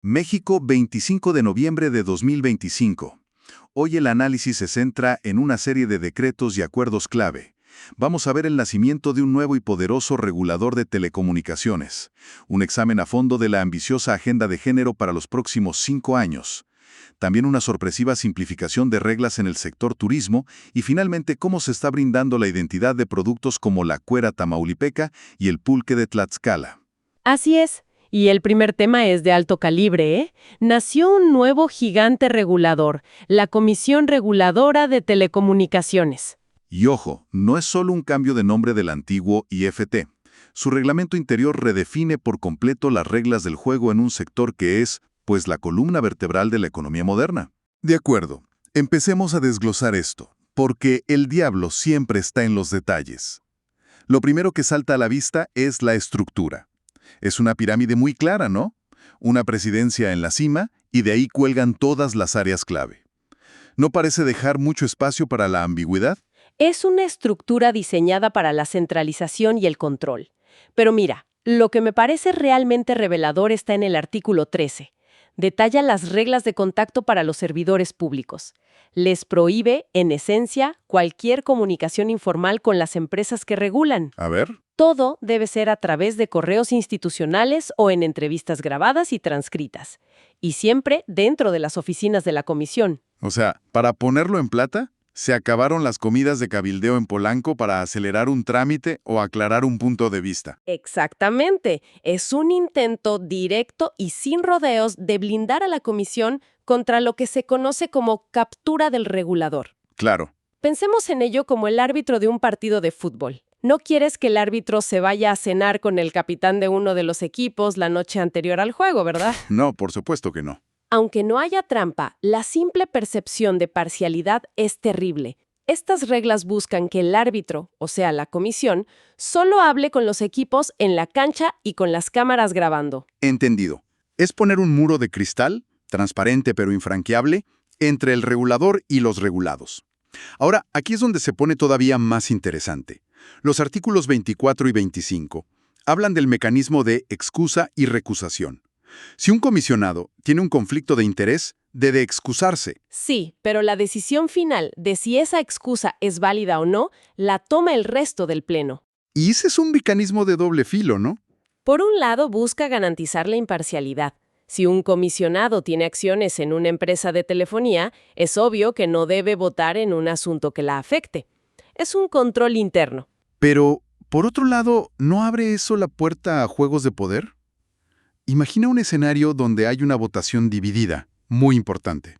México, 25 de noviembre de 2025. Hoy el análisis se centra en una serie de decretos y acuerdos clave. Vamos a ver el nacimiento de un nuevo y poderoso regulador de telecomunicaciones, un examen a fondo de la ambiciosa agenda de género para los próximos 5 años. También una sorpresiva simplificación de reglas en el sector turismo y finalmente cómo se está brindando la identidad de productos como la cuera tamaulipeca y el pulque de Tlaxcala. Así es. Y el primer tema es de alto calibre, ¿eh? Nació un nuevo gigante regulador, la Comisión Reguladora de Telecomunicaciones. Y ojo, no es solo un cambio de nombre del antiguo IFT. Su reglamento interior redefine por completo las reglas del juego en un sector que es, pues, la columna vertebral de la economía moderna. De acuerdo, empecemos a desglosar esto, porque el diablo siempre está en los detalles. Lo primero que salta a la vista es la estructura. Es una pirámide muy clara, ¿no? Una presidencia en la cima y de ahí cuelgan todas las áreas clave. ¿No parece dejar mucho espacio para la ambigüedad? Es una estructura diseñada para la centralización y el control. Pero mira, lo que me parece realmente revelador está en el artículo 13. Detalla las reglas de contacto para los servidores públicos. Les prohíbe, en esencia, cualquier comunicación informal con las empresas que regulan. A ver. Todo debe ser a través de correos institucionales o en entrevistas grabadas y transcritas. Y siempre dentro de las oficinas de la comisión. O sea, para ponerlo en plata, se acabaron las comidas de cabildeo en Polanco para acelerar un trámite o aclarar un punto de vista. Exactamente. Es un intento directo y sin rodeos de blindar a la comisión contra lo que se conoce como captura del regulador. Claro. Pensemos en ello como el árbitro de un partido de fútbol. No quieres que el árbitro se vaya a cenar con el capitán de uno de los equipos la noche anterior al juego, ¿verdad? No, por supuesto que no. Aunque no haya trampa, la simple percepción de parcialidad es terrible. Estas reglas buscan que el árbitro, o sea, la comisión, solo hable con los equipos en la cancha y con las cámaras grabando. Entendido. Es poner un muro de cristal, transparente pero infranqueable, entre el regulador y los regulados. Ahora, aquí es donde se pone todavía más interesante. Los artículos 24 y 25 hablan del mecanismo de excusa y recusación. Si un comisionado tiene un conflicto de interés, debe excusarse. Sí, pero la decisión final de si esa excusa es válida o no, la toma el resto del Pleno. Y ese es un mecanismo de doble filo, ¿no? Por un lado, busca garantizar la imparcialidad. Si un comisionado tiene acciones en una empresa de telefonía, es obvio que no debe votar en un asunto que la afecte. Es un control interno. Pero, por otro lado, ¿no abre eso la puerta a juegos de poder? Imagina un escenario donde hay una votación dividida, muy importante.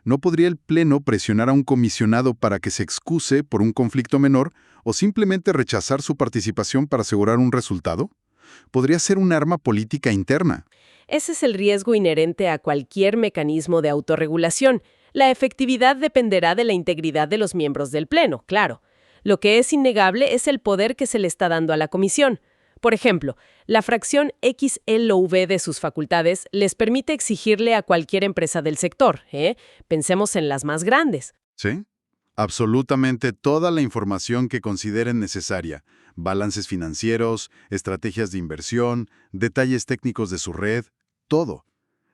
¿No podría el Pleno presionar a un comisionado para que se excuse por un conflicto menor o simplemente rechazar su participación para asegurar un resultado? Podría ser un arma política interna. Ese es el riesgo inherente a cualquier mecanismo de autorregulación. La efectividad dependerá de la integridad de los miembros del Pleno, claro. Lo que es innegable es el poder que se le está dando a la comisión. Por ejemplo, la fracción XLV de sus facultades les permite exigirle a cualquier empresa del sector, Pensemos en las más grandes. ¿Sí? Absolutamente toda la información que consideren necesaria. Balances financieros, estrategias de inversión, detalles técnicos de su red, todo.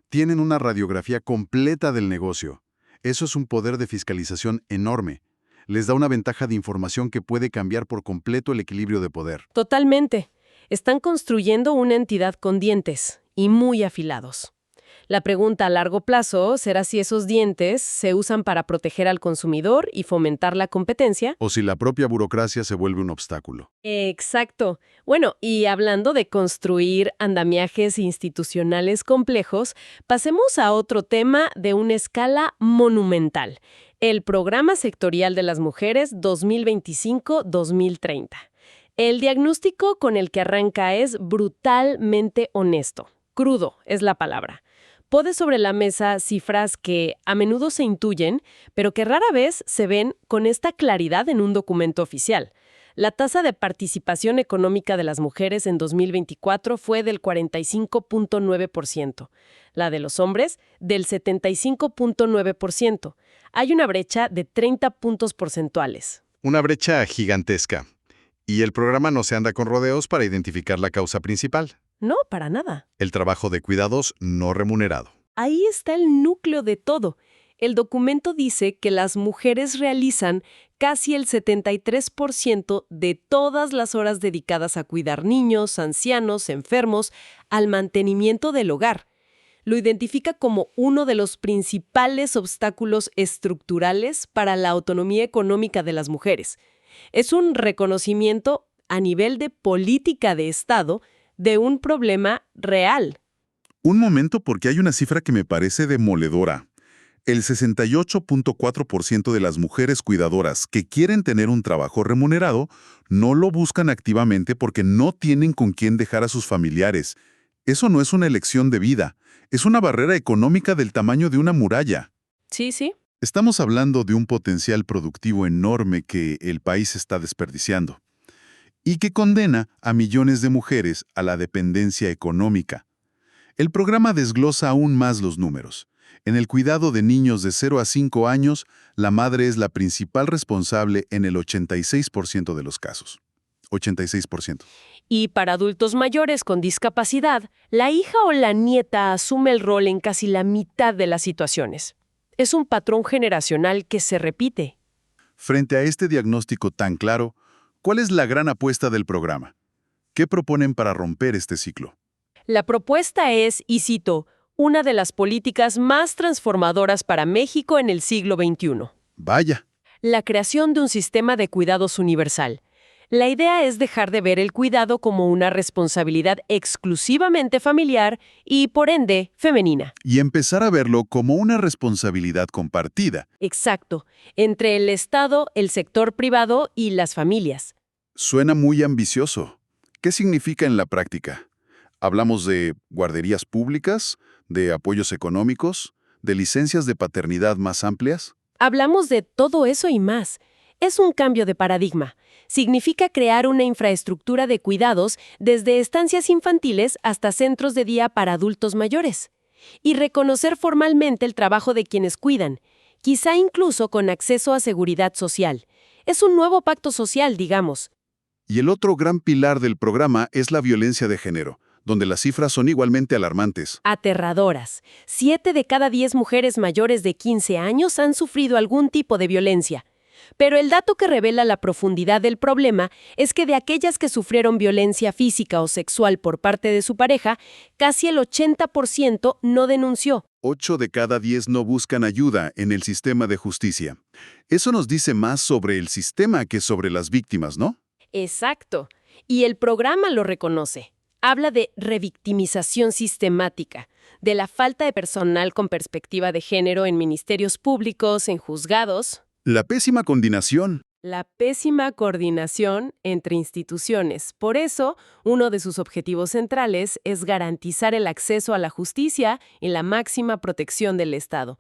Tienen una radiografía completa del negocio. Eso es un poder de fiscalización enorme. Les da una ventaja de información que puede cambiar por completo el equilibrio de poder. Totalmente. Están construyendo una entidad con dientes y muy afilados. La pregunta a largo plazo será si esos dientes se usan para proteger al consumidor y fomentar la competencia. O si la propia burocracia se vuelve un obstáculo. Exacto. Bueno, y hablando de construir andamiajes institucionales complejos, pasemos a otro tema de una escala monumental: el Programa Sectorial de las Mujeres 2025-2030. El diagnóstico con el que arranca es brutalmente honesto. Crudo es la palabra. Pone sobre la mesa cifras que a menudo se intuyen, pero que rara vez se ven con esta claridad en un documento oficial. La tasa de participación económica de las mujeres en 2024 fue del 45.9%, la de los hombres del 75.9%. Hay una brecha de 30 puntos porcentuales. Una brecha gigantesca. Y el programa no se anda con rodeos para identificar la causa principal. No, para nada. El trabajo de cuidados no remunerado. Ahí está el núcleo de todo. El documento dice que las mujeres realizan casi el 73% de todas las horas dedicadas a cuidar niños, ancianos, enfermos, al mantenimiento del hogar. Lo identifica como uno de los principales obstáculos estructurales para la autonomía económica de las mujeres. Es un reconocimiento a nivel de política de Estado de un problema real. Un momento, porque hay una cifra que me parece demoledora. El 68.4% de las mujeres cuidadoras que quieren tener un trabajo remunerado no lo buscan activamente porque no tienen con quién dejar a sus familiares. Eso no es una elección de vida, es una barrera económica del tamaño de una muralla. Sí, sí. Estamos hablando de un potencial productivo enorme que el país está desperdiciando y que condena a millones de mujeres a la dependencia económica. El programa desglosa aún más los números. En el cuidado de niños de 0 a 5 años, la madre es la principal responsable en el 86% de los casos. 86%. Y para adultos mayores con discapacidad, la hija o la nieta asume el rol en casi la mitad de las situaciones. Es un patrón generacional que se repite. Frente a este diagnóstico tan claro, ¿cuál es la gran apuesta del programa? ¿Qué proponen para romper este ciclo? La propuesta es, y cito, una de las políticas más transformadoras para México en el siglo XXI. Vaya. La creación de un sistema de cuidados universal. La idea es dejar de ver el cuidado como una responsabilidad exclusivamente familiar y, por ende, femenina. Y empezar a verlo como una responsabilidad compartida. Exacto, entre el Estado, el sector privado y las familias. Suena muy ambicioso. ¿Qué significa en la práctica? ¿Hablamos de guarderías públicas, de apoyos económicos, de licencias de paternidad más amplias? Hablamos de todo eso y más. Es un cambio de paradigma. Significa crear una infraestructura de cuidados desde estancias infantiles hasta centros de día para adultos mayores. Y reconocer formalmente el trabajo de quienes cuidan, quizá incluso con acceso a seguridad social. Es un nuevo pacto social, digamos. Y el otro gran pilar del programa es la violencia de género, donde las cifras son igualmente alarmantes. Aterradoras. 7 de cada 10 mujeres mayores de 15 años han sufrido algún tipo de violencia. Pero el dato que revela la profundidad del problema es que de aquellas que sufrieron violencia física o sexual por parte de su pareja, casi el 80% no denunció. 8 de cada 10 no buscan ayuda en el sistema de justicia. Eso nos dice más sobre el sistema que sobre las víctimas, ¿no? Exacto. Y el programa lo reconoce. Habla de revictimización sistemática, de la falta de personal con perspectiva de género en ministerios públicos, en juzgados. La pésima coordinación. La pésima coordinación entre instituciones. Por eso, uno de sus objetivos centrales es garantizar el acceso a la justicia y la máxima protección del Estado.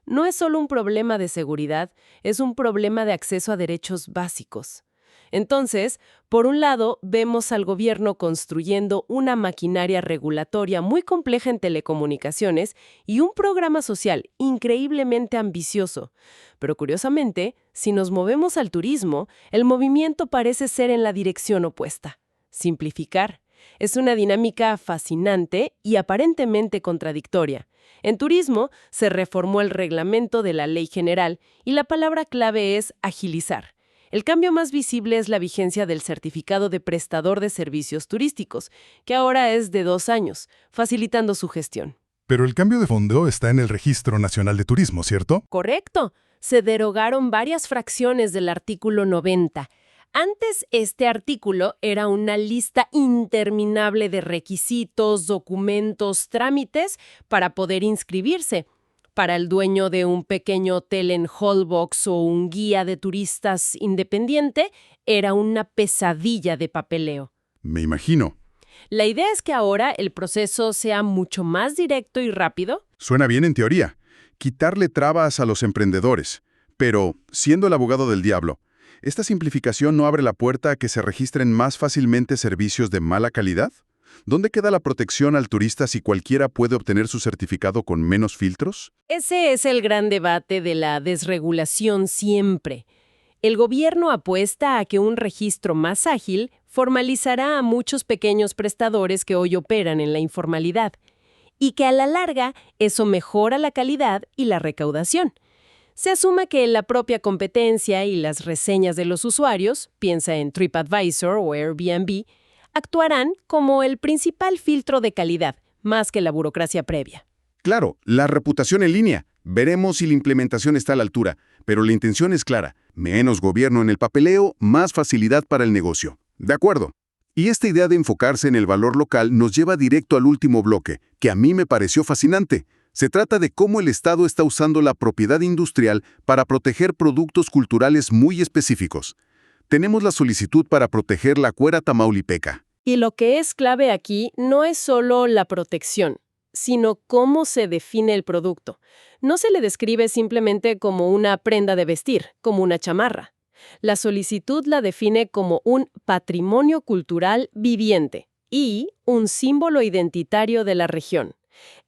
No es solo un problema de seguridad, es un problema de acceso a derechos básicos. Entonces, por un lado, vemos al gobierno construyendo una maquinaria regulatoria muy compleja en telecomunicaciones y un programa social increíblemente ambicioso. Pero curiosamente, si nos movemos al turismo, el movimiento parece ser en la dirección opuesta. Simplificar. Es una dinámica fascinante y aparentemente contradictoria. En turismo, se reformó el reglamento de la Ley General y la palabra clave es agilizar. El cambio más visible es la vigencia del certificado de prestador de servicios turísticos, que ahora es de 2 años, facilitando su gestión. Pero el cambio de fondo está en el Registro Nacional de Turismo, ¿cierto? Correcto. Se derogaron varias fracciones del artículo 90. Antes, este artículo era una lista interminable de requisitos, documentos, trámites para poder inscribirse. Para el dueño de un pequeño hotel en Holbox o un guía de turistas independiente, era una pesadilla de papeleo. Me imagino. La idea es que ahora el proceso sea mucho más directo y rápido. Suena bien en teoría. Quitarle trabas a los emprendedores. Pero, siendo el abogado del diablo, ¿esta simplificación no abre la puerta a que se registren más fácilmente servicios de mala calidad? ¿Dónde queda la protección al turista si cualquiera puede obtener su certificado con menos filtros? Ese es el gran debate de la desregulación siempre. El gobierno apuesta a que un registro más ágil, formalizará a muchos pequeños prestadores que hoy operan en la informalidad, y que a la larga eso mejora la calidad y la recaudación. Se asuma que la propia competencia y las reseñas de los usuarios, piensa en TripAdvisor o Airbnb, actuarán como el principal filtro de calidad, más que la burocracia previa. Claro, la reputación en línea. Veremos si la implementación está a la altura, pero la intención es clara. Menos gobierno en el papeleo, más facilidad para el negocio. De acuerdo. Y esta idea de enfocarse en el valor local nos lleva directo al último bloque, que a mí me pareció fascinante. Se trata de cómo el Estado está usando la propiedad industrial para proteger productos culturales muy específicos. Tenemos la solicitud para proteger la cuera tamaulipeca. Y lo que es clave aquí no es solo la protección, sino cómo se define el producto. No se le describe simplemente como una prenda de vestir, como una chamarra. La solicitud la define como un patrimonio cultural viviente y un símbolo identitario de la región.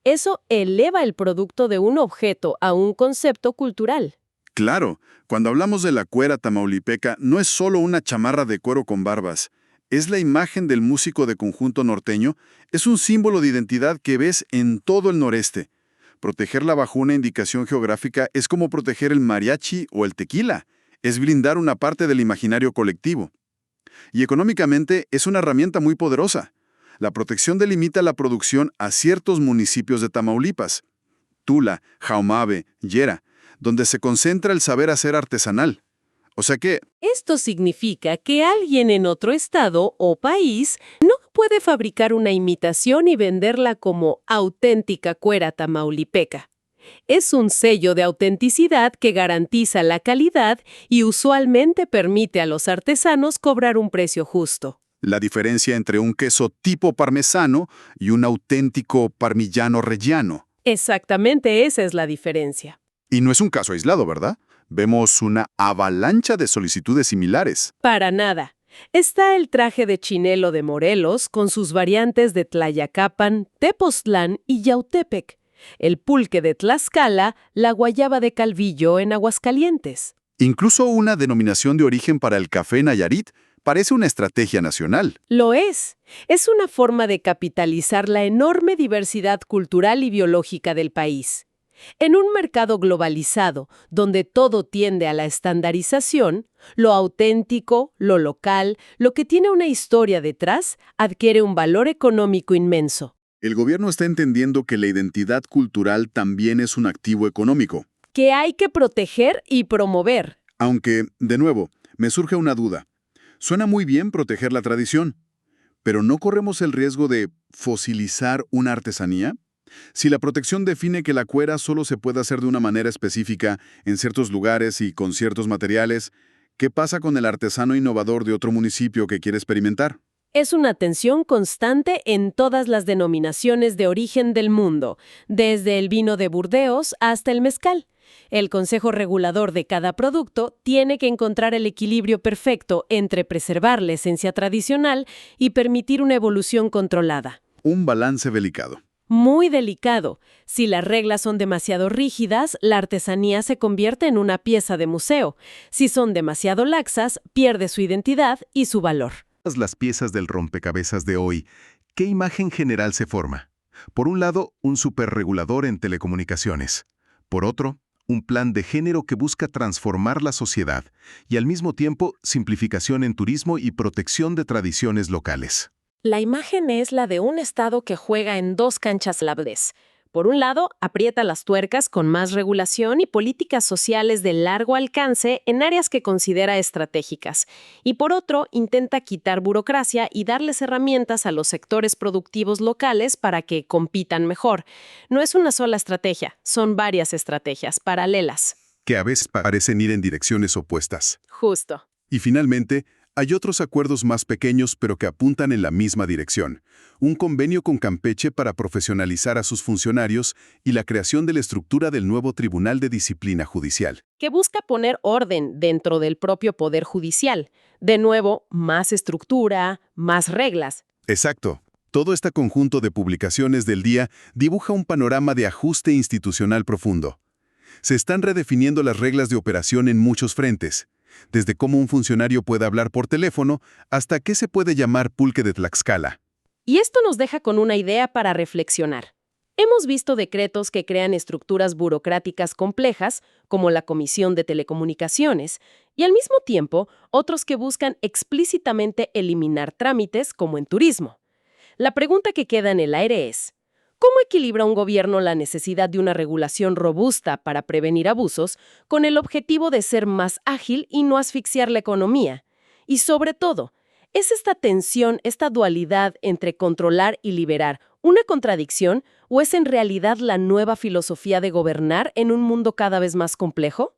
Eso eleva el producto de un objeto a un concepto cultural. Claro, cuando hablamos de la cuera tamaulipeca, no es solo una chamarra de cuero con barbas. Es la imagen del músico de conjunto norteño, es un símbolo de identidad que ves en todo el noreste. Protegerla bajo una indicación geográfica es como proteger el mariachi o el tequila. Es blindar una parte del imaginario colectivo. Y económicamente es una herramienta muy poderosa. La protección delimita la producción a ciertos municipios de Tamaulipas, Tula, Jaumabe, Yera, donde se concentra el saber hacer artesanal. O sea que, Esto significa que alguien en otro estado o país no puede fabricar una imitación y venderla como auténtica cuera tamaulipeca. Es un sello de autenticidad que garantiza la calidad y usualmente permite a los artesanos cobrar un precio justo. la diferencia entre un queso tipo parmesano y un auténtico parmigiano reggiano. Exactamente esa es la diferencia. Y no es un caso aislado, ¿verdad? Vemos una avalancha de solicitudes similares. Para nada. Está el traje de chinelo de Morelos con sus variantes de Tlayacapan, Tepoztlán y Yautepec. El pulque de Tlaxcala, la guayaba de Calvillo en Aguascalientes. Incluso una denominación de origen para el café Nayarit parece una estrategia nacional. Lo es. Es una forma de capitalizar la enorme diversidad cultural y biológica del país. En un mercado globalizado, donde todo tiende a la estandarización, lo auténtico, lo local, lo que tiene una historia detrás, adquiere un valor económico inmenso. El gobierno está entendiendo que la identidad cultural también es un activo económico. Que hay que proteger y promover. Aunque, de nuevo, me surge una duda. Suena muy bien proteger la tradición, pero ¿no corremos el riesgo de fosilizar una artesanía? Si la protección define que la cuera solo se puede hacer de una manera específica, en ciertos lugares y con ciertos materiales, ¿qué pasa con el artesano innovador de otro municipio que quiere experimentar? Es una tensión constante en todas las denominaciones de origen del mundo, desde el vino de Burdeos hasta el mezcal. El consejo regulador de cada producto tiene que encontrar el equilibrio perfecto entre preservar la esencia tradicional y permitir una evolución controlada. Un balance delicado. Muy delicado. Si las reglas son demasiado rígidas, la artesanía se convierte en una pieza de museo. Si son demasiado laxas, pierde su identidad y su valor. Las piezas del rompecabezas de hoy, ¿qué imagen general se forma? Por un lado, un superregulador en telecomunicaciones. Por otro, un plan de género que busca transformar la sociedad y al mismo tiempo simplificación en turismo y protección de tradiciones locales. La imagen es la de un Estado que juega en dos canchas a la vez. Por un lado, aprieta las tuercas con más regulación y políticas sociales de largo alcance en áreas que considera estratégicas. Y por otro, intenta quitar burocracia y darles herramientas a los sectores productivos locales para que compitan mejor. No es una sola estrategia, son varias estrategias paralelas. Que a veces parecen ir en direcciones opuestas. Justo. Y finalmente, hay otros acuerdos más pequeños pero que apuntan en la misma dirección. Un convenio con Campeche para profesionalizar a sus funcionarios y la creación de la estructura del nuevo Tribunal de Disciplina Judicial. Que busca poner orden dentro del propio Poder Judicial. De nuevo, más estructura, más reglas. Exacto. Todo este conjunto de publicaciones del día dibuja un panorama de ajuste institucional profundo. Se están redefiniendo las reglas de operación en muchos frentes. desde cómo un funcionario puede hablar por teléfono hasta qué se puede llamar pulque de Tlaxcala. Y esto nos deja con una idea para reflexionar. Hemos visto decretos que crean estructuras burocráticas complejas, como la Comisión de Telecomunicaciones, y al mismo tiempo otros que buscan explícitamente eliminar trámites, como en turismo. La pregunta que queda en el aire es, ¿cómo equilibra un gobierno la necesidad de una regulación robusta para prevenir abusos con el objetivo de ser más ágil y no asfixiar la economía? Y sobre todo, ¿es esta tensión, esta dualidad entre controlar y liberar una contradicción o es en realidad la nueva filosofía de gobernar en un mundo cada vez más complejo?